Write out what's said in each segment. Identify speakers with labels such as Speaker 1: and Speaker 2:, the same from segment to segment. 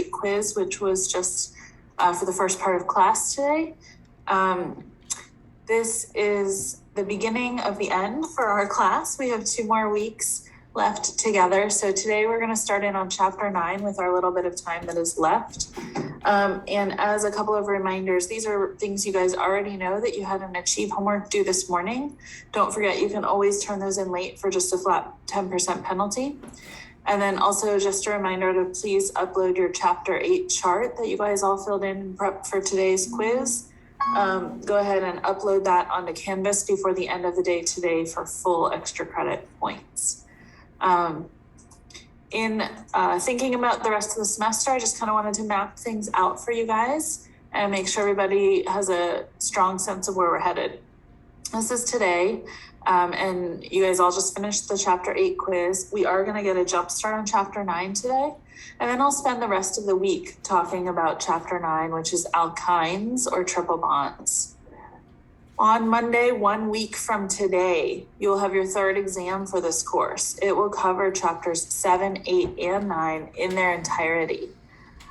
Speaker 1: quiz, which was just for the first part of class today. This is the beginning of the end for our class. We have 2 more weeks left together. So today we're going to start in on chapter 9 with our little bit of time that is left. And as a couple of reminders, these are things you guys already know that you had an Achieve homework due this morning. Don't forget, you can always turn those in late for just a flat 10% penalty. And then also just a reminder to please upload your chapter 8 chart that you guys all filled in prep for today's quiz. Go ahead and upload that onto Canvas before the end of the day today for full extra credit points. In thinking about the rest of the semester, I just kind of wanted to map things out for you guys and make sure everybody has a strong sense of where we're headed. This is today, and you guys all just finished the chapter 8 quiz. We are going to get a jump start on chapter 9 today, and then I'll spend the rest of the week talking about chapter 9, which is alkynes or triple bonds. On Monday, 1 week from today, you'll have your 3rd exam for this course. It will cover chapters 7, 8, and 9 in their entirety.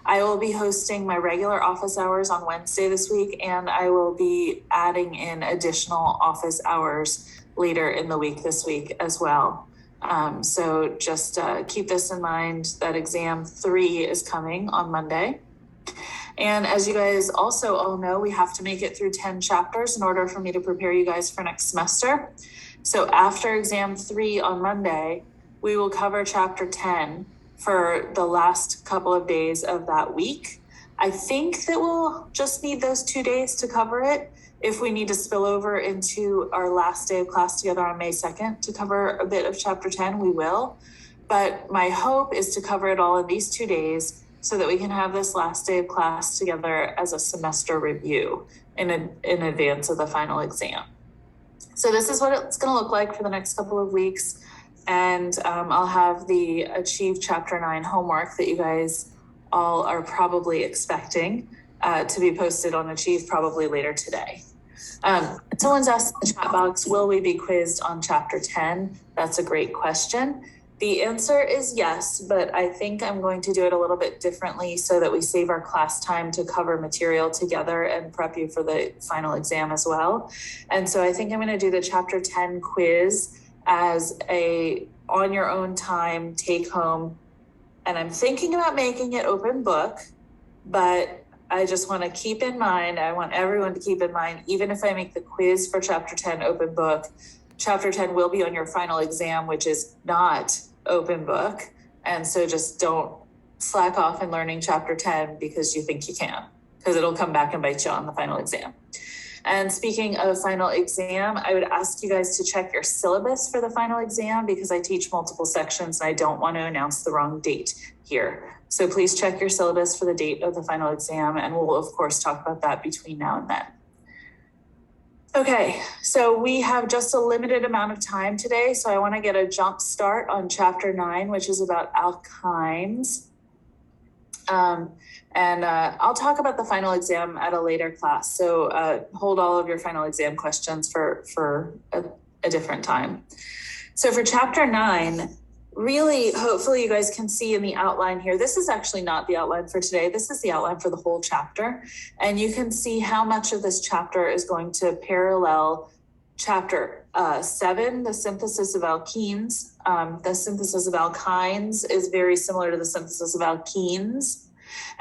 Speaker 1: I will be hosting my regular office hours on Wednesday this week, and I will be adding in additional office hours later in the week this week as well. So just keep this in mind that exam 3 is coming on Monday. And as you guys also all know, we have to make it through 10 chapters in order for me to prepare you guys for next semester. So after exam 3 on Monday, we will cover chapter 10 for the last couple of days of that week. I think that we'll just need those 2 days to cover it. If we need to spill over into our last day of class together on May 2nd to cover a bit of chapter 10, we will. But my hope is to cover it all in these 2 days so that we can have this last day of class together as a semester review in advance of the final exam. So this is what it's going to look like for the next couple of weeks. And I'll have the Achieve Chapter 9 homework that you guys all are probably expecting to be posted on Achieve probably later today. Someone's asked in the chat box, will we be quizzed on Chapter 10? That's a great question. The answer is yes, but I think I'm going to do it a little bit differently so that we save our class time to cover material together and prep you for the final exam as well. And so I think I'm going to do the Chapter 10 quiz as a on your own time take home. And I'm thinking about making it open book, but I just want to keep in mind, I want everyone to keep in mind, even if I make the quiz for Chapter 10 open book, Chapter 10 will be on your final exam, which is not open book. And so just don't slack off in learning Chapter 10 because you think you can, because it'll come back and bite you on the final exam. And speaking of final exam, I would ask you guys to check your syllabus for the final exam because I teach multiple sections and I don't want to announce the wrong date here. So please check your syllabus for the date of the final exam, and we'll of course talk about that between now and then. Okay, so we have just a limited amount of time today, so I want to get a jump start on chapter 9, which is about alkynes. I'll talk about the final exam at a later class, so hold all of your final exam questions for a different time. So for chapter 9, really, hopefully you guys can see in the outline here, this is actually not the outline for today. This is the outline for the whole chapter. And you can see how much of this chapter is going to parallel chapter 7, the synthesis of alkenes. The synthesis of alkynes is very similar to the synthesis of alkenes.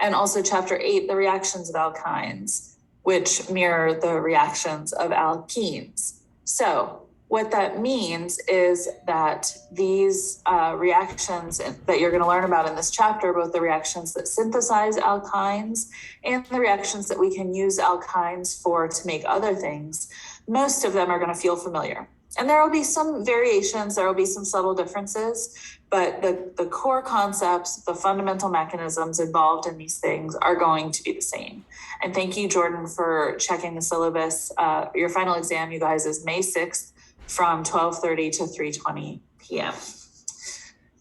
Speaker 1: And also chapter 8, the reactions of alkynes, which mirror the reactions of alkenes. So what that means is that these reactions that you're going to learn about in this chapter, both the reactions that synthesize alkynes and the reactions that we can use alkynes for to make other things, most of them are going to feel familiar. And there will be some variations, there will be some subtle differences, but the core concepts, the fundamental mechanisms involved in these things are going to be the same. And thank you, Jordan, for checking the syllabus. Your final exam, you guys, is May 6th. From 12:30 to 3:20 p.m.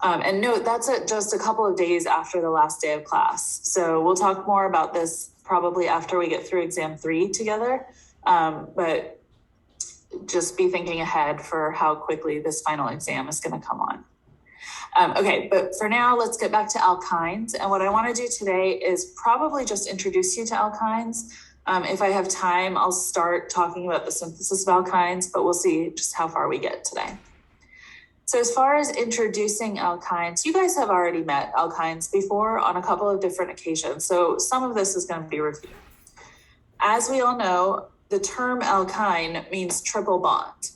Speaker 1: And note, that's just a couple of days after the last day of class. So we'll talk more about this probably after we get through exam 3 together. But just be thinking ahead for how quickly this final exam is going to come on. Okay, but for now, let's get back to alkynes. And what I want to do today is probably just introduce you to alkynes. If I have time, I'll start talking about the synthesis of alkynes, but we'll see just how far we get today. So as far as introducing alkynes, you guys have already met alkynes before on a couple of different occasions. So some of this is going to be reviewed. As we all know, the term alkyne means triple bond.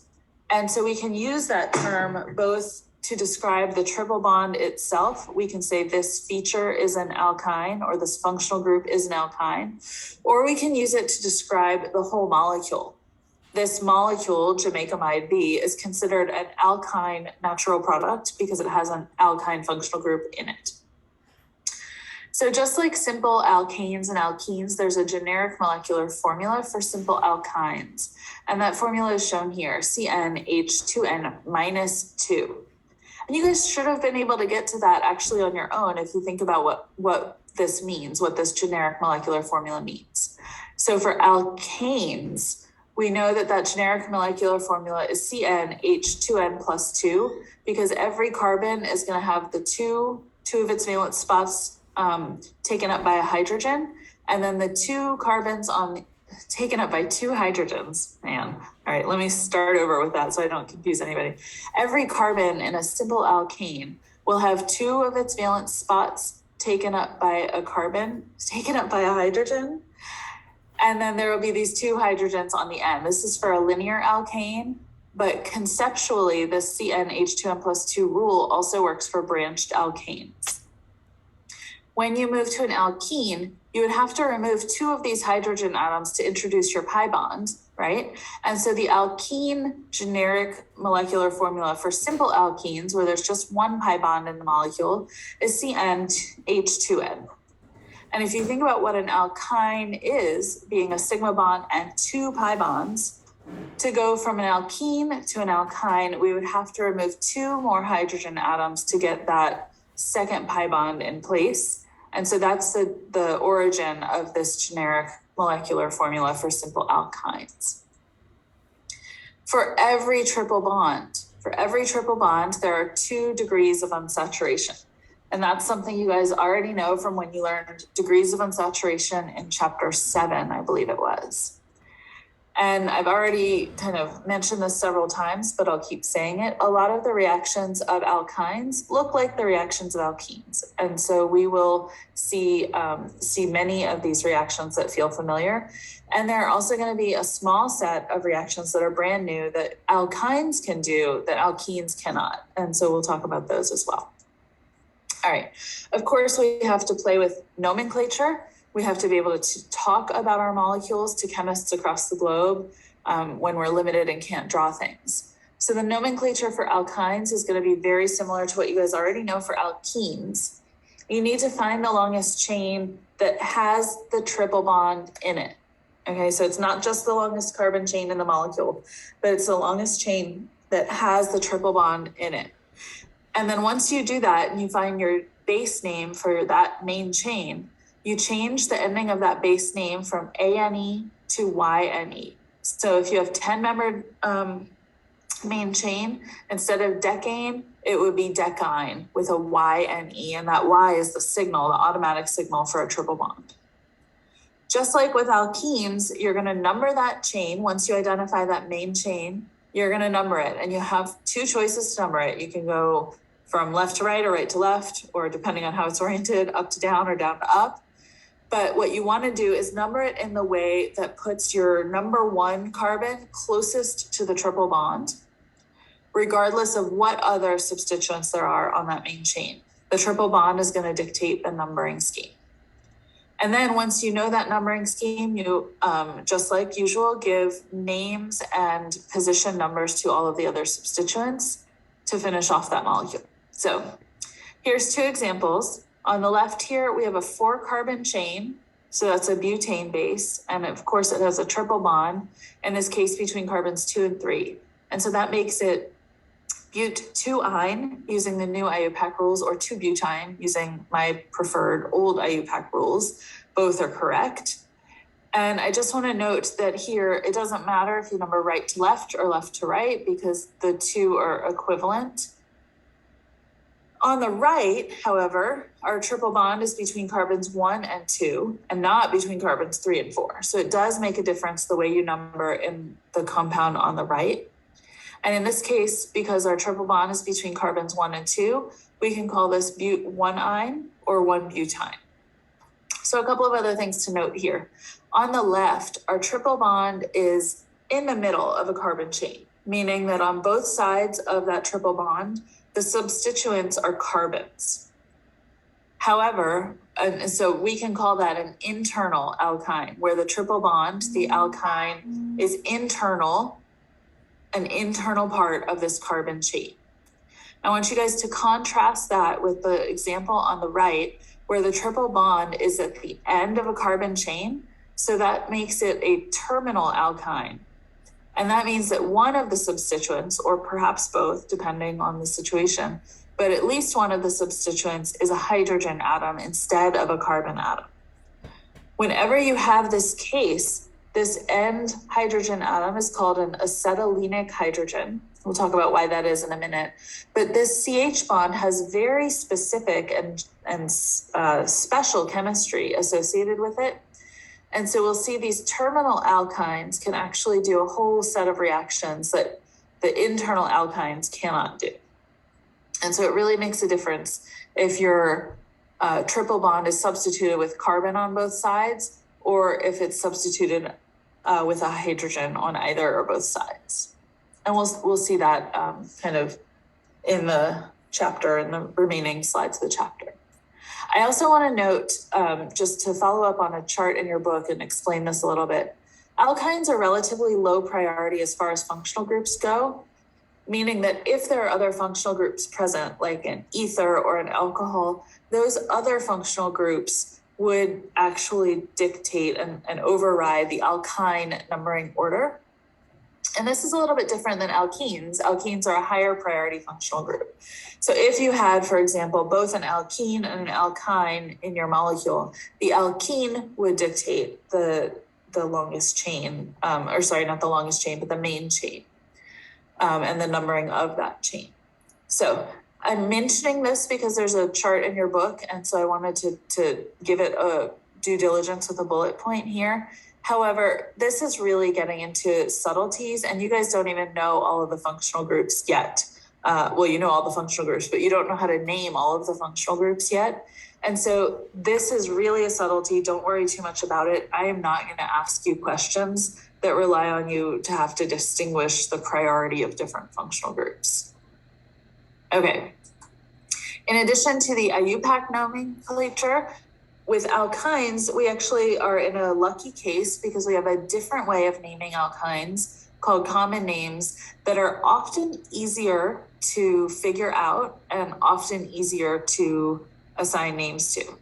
Speaker 1: And so we can use that term both to describe the triple bond itself. We can say this feature is an alkyne, or this functional group is an alkyne, or we can use it to describe the whole molecule. This molecule, Jamaica-amide B, is considered an alkyne natural product because it has an alkyne functional group in it. So just like simple alkanes and alkenes, there's a generic molecular formula for simple alkynes. And that formula is shown here, CnH2n minus 2. And you guys should have been able to get to that actually on your own if you think about what this means, what this generic molecular formula means. So for alkanes, we know that generic molecular formula is CnH2n plus 2, because every carbon is going to have the two of its valence spots taken up by a hydrogen, and then the two carbons taken up by two hydrogens. Man, all right, let me start over with that so I don't confuse anybody. Every carbon in a simple alkane will have two of its valence spots taken up by a hydrogen, and then there will be these two hydrogens on the end. This is for a linear alkane, but conceptually, the CnH2n plus 2 rule also works for branched alkanes. When you move to an alkene, you would have to remove two of these hydrogen atoms to introduce your pi bond, right? And so the alkene generic molecular formula for simple alkenes, where there's just one pi bond in the molecule, is CnH2n. And if you think about what an alkyne is, being a sigma bond and two pi bonds, to go from an alkene to an alkyne, we would have to remove two more hydrogen atoms to get that second pi bond in place. And so that's the origin of this generic molecular formula for simple alkynes. For every triple bond, there are 2 degrees of unsaturation. And that's something you guys already know from when you learned degrees of unsaturation in chapter 7, I believe it was. And I've already kind of mentioned this several times, but I'll keep saying it. A lot of the reactions of alkynes look like the reactions of alkenes. And so we will see many of these reactions that feel familiar. And there are also going to be a small set of reactions that are brand new that alkynes can do that alkenes cannot. And so we'll talk about those as well. All right. Of course, we have to play with nomenclature. We have to be able to talk about our molecules to chemists across the globe when we're limited and can't draw things. So the nomenclature for alkynes is going to be very similar to what you guys already know for alkenes. You need to find the longest chain that has the triple bond in it. Okay, so it's not just the longest carbon chain in the molecule, but it's the longest chain that has the triple bond in it. And then once you do that and you find your base name for that main chain, you change the ending of that base name from ANE to YNE. So if you have 10-membered main chain, instead of decane, it would be decyne with a YNE, and that Y is the signal, the automatic signal for a triple bond. Just like with alkenes, you're going to number that chain. Once you identify that main chain, you're going to number it, and you have 2 choices to number it. You can go from left to right or right to left, or depending on how it's oriented, up to down or down to up. But what you want to do is number it in the way that puts your number 1 carbon closest to the triple bond, regardless of what other substituents there are on that main chain. The triple bond is going to dictate the numbering scheme. And then once you know that numbering scheme, you, just like usual, give names and position numbers to all of the other substituents to finish off that molecule. So here's 2 examples. On the left here, we have a 4-carbon chain. So that's a butane base. And of course, it has a triple bond, in this case, between carbons 2 and 3. And so that makes it but-2-ine using the new IUPAC rules, or 2-butyne using my preferred old IUPAC rules. Both are correct. And I just want to note that here, it doesn't matter if you number right to left or left to right, because the 2 are equivalent. On the right, however, our triple bond is between carbons 1 and 2 and not between carbons 3 and 4. So it does make a difference the way you number in the compound on the right. And in this case, because our triple bond is between carbons 1 and 2, we can call this but-1-ine or 1-butyne. So a couple of other things to note here. On the left, our triple bond is in the middle of a carbon chain, meaning that on both sides of that triple bond, the substituents are carbons. However, and so we can call that an internal alkyne, where the triple bond, the alkyne, is an internal part of this carbon chain. I want you guys to contrast that with the example on the right, where the triple bond is at the end of a carbon chain. So that makes it a terminal alkyne. And that means that one of the substituents, or perhaps both, depending on the situation, but at least one of the substituents is a hydrogen atom instead of a carbon atom. Whenever you have this case, this end hydrogen atom is called an acetylenic hydrogen. We'll talk about why that is in a minute. But this CH bond has very specific and special chemistry associated with it. And so we'll see these terminal alkynes can actually do a whole set of reactions that the internal alkynes cannot do. And so it really makes a difference if your triple bond is substituted with carbon on both sides, or if it's substituted with a hydrogen on either or both sides. And we'll see that kind of in the chapter, in the remaining slides of the chapter. I also want to note, just to follow up on a chart in your book and explain this a little bit, alkynes are relatively low priority as far as functional groups go, meaning that if there are other functional groups present, like an ether or an alcohol, those other functional groups would actually dictate and override the alkyne numbering order. And this is a little bit different than alkenes. Alkenes are a higher priority functional group. So if you had, for example, both an alkene and an alkyne in your molecule, the alkene would dictate the longest chain, or sorry, not the longest chain, but the main chain, and the numbering of that chain. So I'm mentioning this because there's a chart in your book, and so I wanted to give it a due diligence with a bullet point here. However, this is really getting into subtleties, and you guys don't even know all of the functional groups yet. Well, you know all the functional groups, but you don't know how to name all of the functional groups yet. And so this is really a subtlety. Don't worry too much about it. I am not going to ask you questions that rely on you to have to distinguish the priority of different functional groups. Okay. In addition to the IUPAC nomenclature, with alkynes, we actually are in a lucky case because we have a different way of naming alkynes called common names that are often easier to figure out and often easier to assign names to.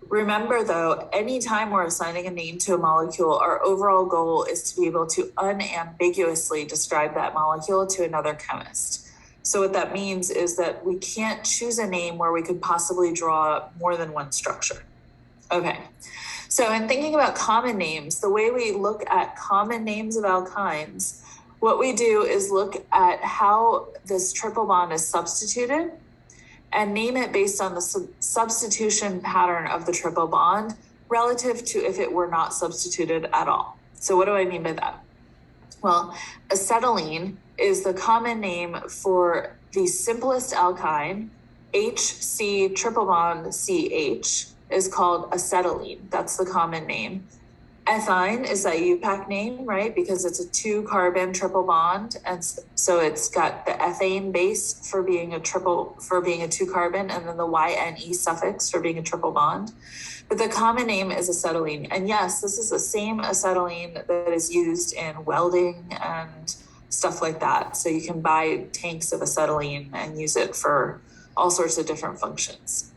Speaker 1: Remember though, anytime we're assigning a name to a molecule, our overall goal is to be able to unambiguously describe that molecule to another chemist. So what that means is that we can't choose a name where we could possibly draw more than one structure. Okay, so in thinking about common names, the way we look at common names of alkynes, what we do is look at how this triple bond is substituted and name it based on the substitution pattern of the triple bond relative to if it were not substituted at all. So what do I mean by that? Well, acetylene is the common name for the simplest alkyne, HC triple bond CH, is called acetylene. That's the common name. Ethyne is that IUPAC name, right? Because it's a 2-carbon triple bond. And so it's got the ethane base for being a 2-carbon, and then the YNE suffix for being a triple bond. But the common name is acetylene. And yes, this is the same acetylene that is used in welding and stuff like that. So you can buy tanks of acetylene and use it for all sorts of different functions.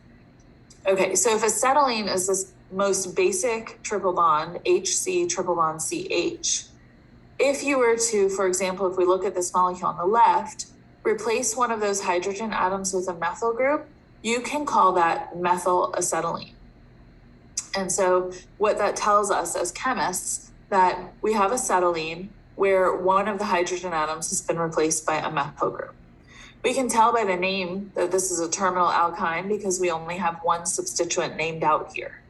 Speaker 1: Okay, so if acetylene is this most basic triple bond, HC triple bond CH, if you were to, for example, if we look at this molecule on the left, replace one of those hydrogen atoms with a methyl group, you can call that methyl acetylene. And so what that tells us as chemists, that we have acetylene where one of the hydrogen atoms has been replaced by a methyl group. We can tell by the name that this is a terminal alkyne because we only have one substituent named out here.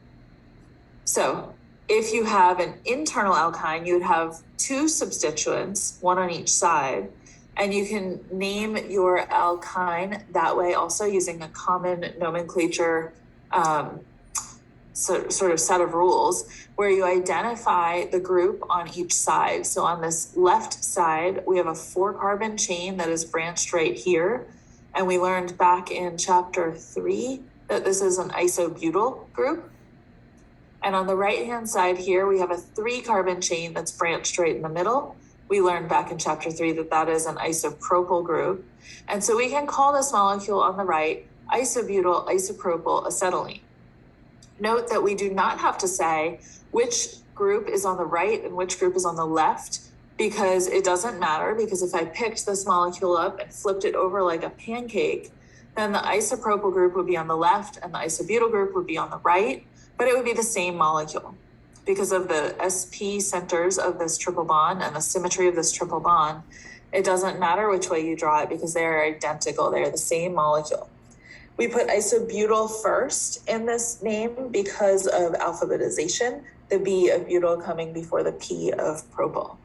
Speaker 1: So if you have an internal alkyne, you would have two substituents, one on each side, and you can name your alkyne that way also using a common nomenclature sort of set of rules where you identify the group on each side. So on this left side, we have a 4-carbon chain that is branched right here. And we learned back in chapter 3 that this is an isobutyl group. And on the right-hand side here, we have a 3-carbon chain that's branched right in the middle. We learned back in chapter 3 that that is an isopropyl group. And so we can call this molecule on the right isobutyl isopropyl acetylene. Note that we do not have to say which group is on the right and which group is on the left, because it doesn't matter, because if I picked this molecule up and flipped it over like a pancake, then the isopropyl group would be on the left and the isobutyl group would be on the right, but it would be the same molecule because of the sp centers of this triple bond and the symmetry of this triple bond. It doesn't matter which way you draw it because they're identical. They're the same molecule. We put isobutyl first in this name because of alphabetization, the B of butyl coming before the P of propyl.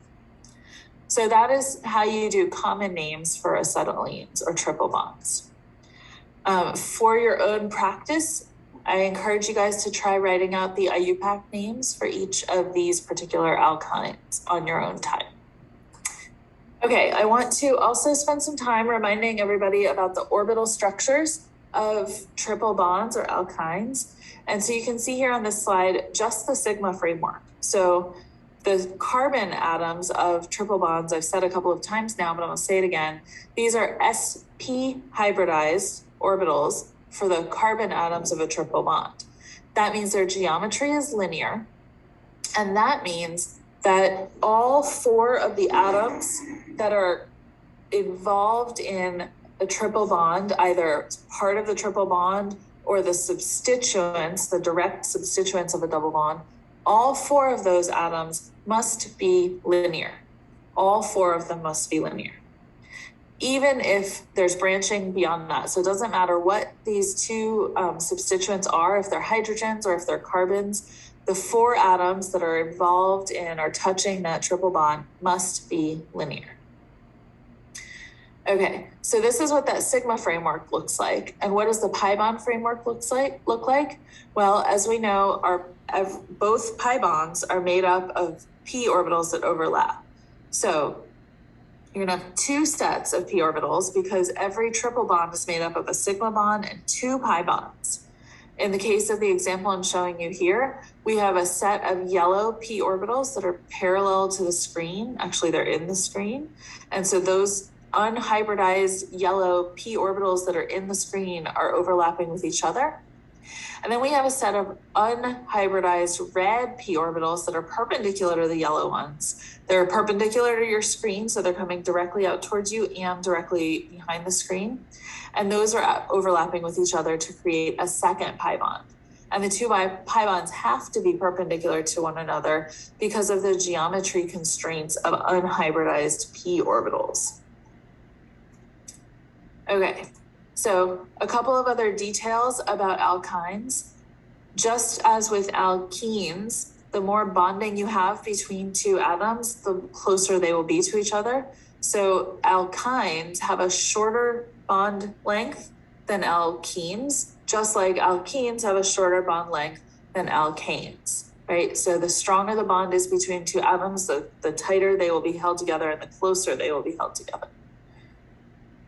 Speaker 1: So that is how you do common names for acetylenes or triple bonds. For your own practice, I encourage you guys to try writing out the IUPAC names for each of these particular alkynes on your own time. Okay, I want to also spend some time reminding everybody about the orbital structures of triple bonds or alkynes. And so you can see here on this slide, just the sigma framework. So the carbon atoms of triple bonds, I've said a couple of times now, but I'm gonna say it again. These are sp hybridized orbitals for the carbon atoms of a triple bond. That means their geometry is linear. And that means that all 4 of the atoms that are involved in a triple bond, either part of the triple bond or the substituents, the direct substituents of a double bond, all 4 of those atoms must be linear. All 4 of them must be linear, even if there's branching beyond that. So it doesn't matter what these 2 substituents are, if they're hydrogens or if they're carbons, the 4 atoms that are involved in or touching that triple bond must be linear. Okay, so this is what that sigma framework looks like. And what does the pi bond framework look like? Well, as we know, both pi bonds are made up of p orbitals that overlap. So you're gonna have 2 sets of p orbitals because every triple bond is made up of a sigma bond and 2 pi bonds. In the case of the example I'm showing you here, we have a set of yellow p orbitals that are parallel to the screen. Actually, they're in the screen. And so those unhybridized yellow p orbitals that are in the screen are overlapping with each other. And then we have a set of unhybridized red p orbitals that are perpendicular to the yellow ones. They're perpendicular to your screen, so they're coming directly out towards you and directly behind the screen. And those are overlapping with each other to create a second pi bond. And the 2 pi bonds have to be perpendicular to one another because of the geometry constraints of unhybridized p orbitals. Okay, so a couple of other details about alkynes. Just as with alkenes, the more bonding you have between 2 atoms, the closer they will be to each other. So alkynes have a shorter bond length than alkenes, just like alkenes have a shorter bond length than alkanes, right? So the stronger the bond is between 2 atoms, the tighter they will be held together and the closer they will be held together.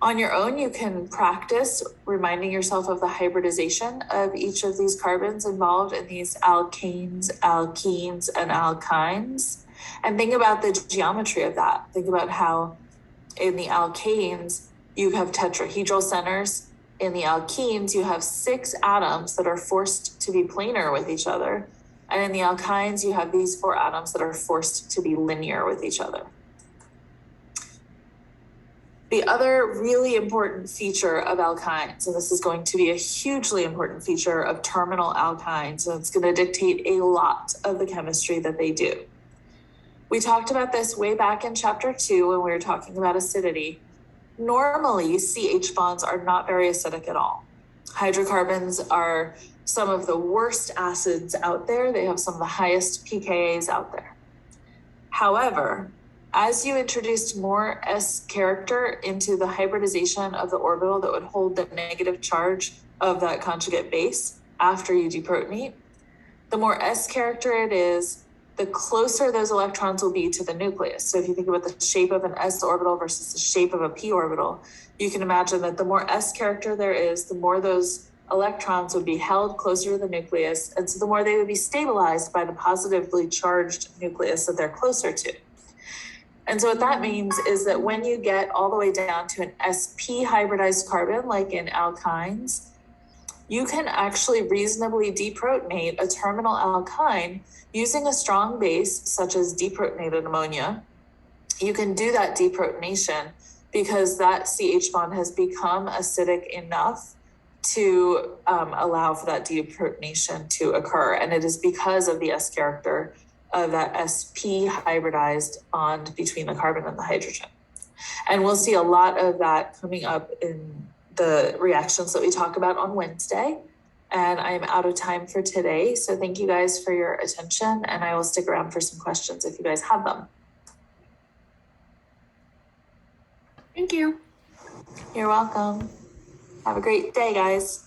Speaker 1: On your own, you can practice reminding yourself of the hybridization of each of these carbons involved in these alkanes, alkenes, and alkynes. And think about the geometry of that. Think about how in the alkanes, you have tetrahedral centers. In the alkenes, you have 6 atoms that are forced to be planar with each other. And in the alkynes, you have these 4 atoms that are forced to be linear with each other. The other really important feature of alkynes, and this is going to be a hugely important feature of terminal alkynes, and it's going to dictate a lot of the chemistry that they do. We talked about this way back in chapter 2 when we were talking about acidity. Normally, CH bonds are not very acidic at all. Hydrocarbons are some of the worst acids out there. They have some of the highest pKa's out there. However, as you introduced more S character into the hybridization of the orbital that would hold the negative charge of that conjugate base after you deprotonate, the more S character it is, the closer those electrons will be to the nucleus. So if you think about the shape of an S orbital versus the shape of a P orbital, you can imagine that the more S character there is, the more those electrons would be held closer to the nucleus. And so the more they would be stabilized by the positively charged nucleus that they're closer to. And so what that means is that when you get all the way down to an sp hybridized carbon, like in alkynes, you can actually reasonably deprotonate a terminal alkyne using a strong base, such as deprotonated ammonia. You can do that deprotonation because that CH bond has become acidic enough to allow for that deprotonation to occur. And it is because of the S character of that sp hybridized bond between the carbon and the hydrogen. And we'll see a lot of that coming up in the reactions that we talk about on Wednesday. And I'm out of time for today. So thank you guys for your attention, and I will stick around for some questions if you guys have them.
Speaker 2: Thank you.
Speaker 1: You're welcome. Have a great day, guys.